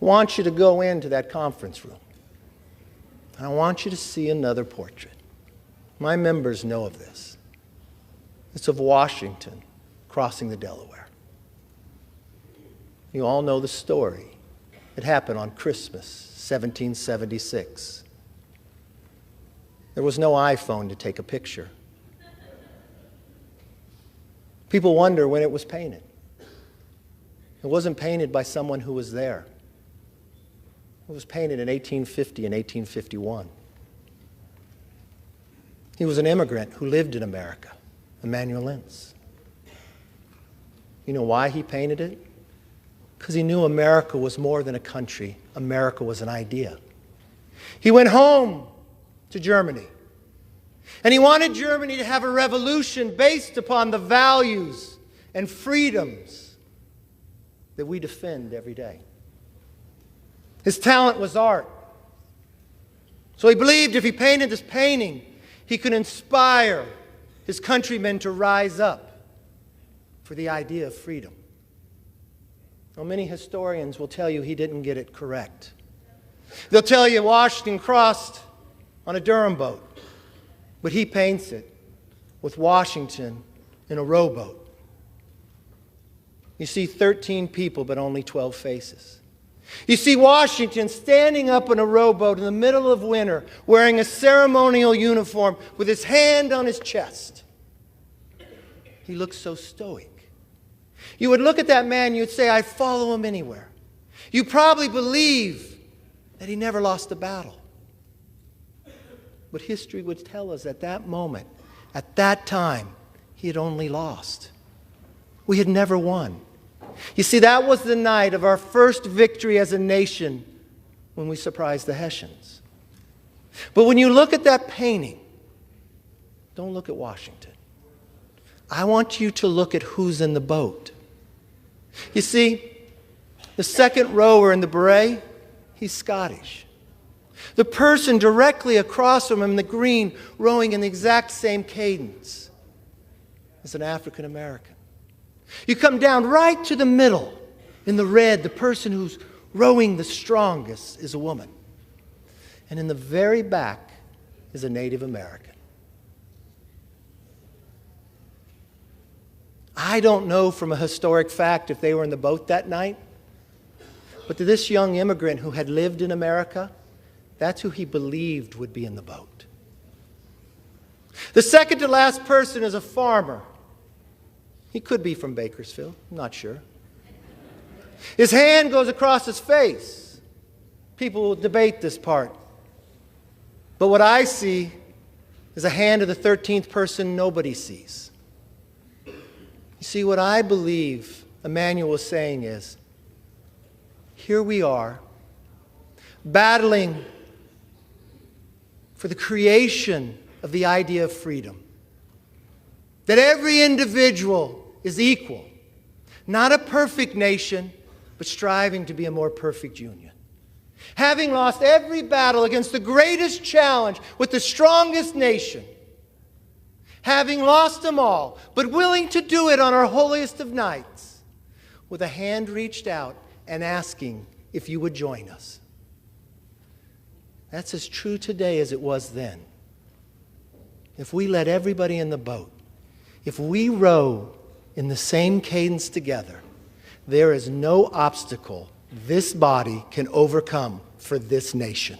I want you to go into that conference room. And I want you to see another portrait. My members know of this. It's of Washington crossing the Delaware. You all know the story. It happened on Christmas, 1776. There was no iPhone to take a picture. People wonder when it was painted. It wasn't painted by someone who was there. It was painted in 1850 and 1851. He was an immigrant who lived in America, Emanuel Leutze. You know why he painted it? Because he knew America was more than a country. America was an idea. He went home to Germany, and he wanted Germany to have a revolution based upon the values and freedoms that we defend every day. His talent was art. So he believed if he painted this painting, he could inspire his countrymen to rise up for the idea of freedom. Now, many historians will tell you he didn't get it correct. They'll tell you Washington crossed on a Durham boat, but he paints it with Washington in a rowboat. You see 13 people, but only 12 faces. You see Washington standing up in a rowboat in the middle of winter, wearing a ceremonial uniform with his hand on his chest. He looks so stoic. You would look at that man, you'd say, I'd follow him anywhere. You probably believe that he never lost a battle. But history would tell us at that moment, at that time, he had only lost. We had never won. You see, that was the night of our first victory as a nation when we surprised the Hessians. But when you look at that painting, don't look at Washington. I want you to look at who's in the boat. You see, the second rower in the beret, he's Scottish. The person directly across from him in the green, rowing in the exact same cadence, is an African American. You come down right to the middle in the red, the person who's rowing the strongest is a woman. And in the very back is a Native American. I don't know from a historic fact if they were in the boat that night, but to this young immigrant who had lived in America, that's who he believed would be in the boat. The second to last person is a farmer. He could be from Bakersfield, I'm not sure. His hand goes across his face. People will debate this part. But what I see is a hand of the 13th person nobody sees. You see, what I believe Emanuel was saying is, here we are, battling for the creation of the idea of freedom. That every individual is equal. Not a perfect nation, but striving to be a more perfect union. Having lost every battle against the greatest challenge with the strongest nation. Having lost them all, but willing to do it on our holiest of nights, with a hand reached out and asking if you would join us. That's as true today as it was then. If we let everybody in the boat, if we row in the same cadence together, there is no obstacle this body can overcome for this nation.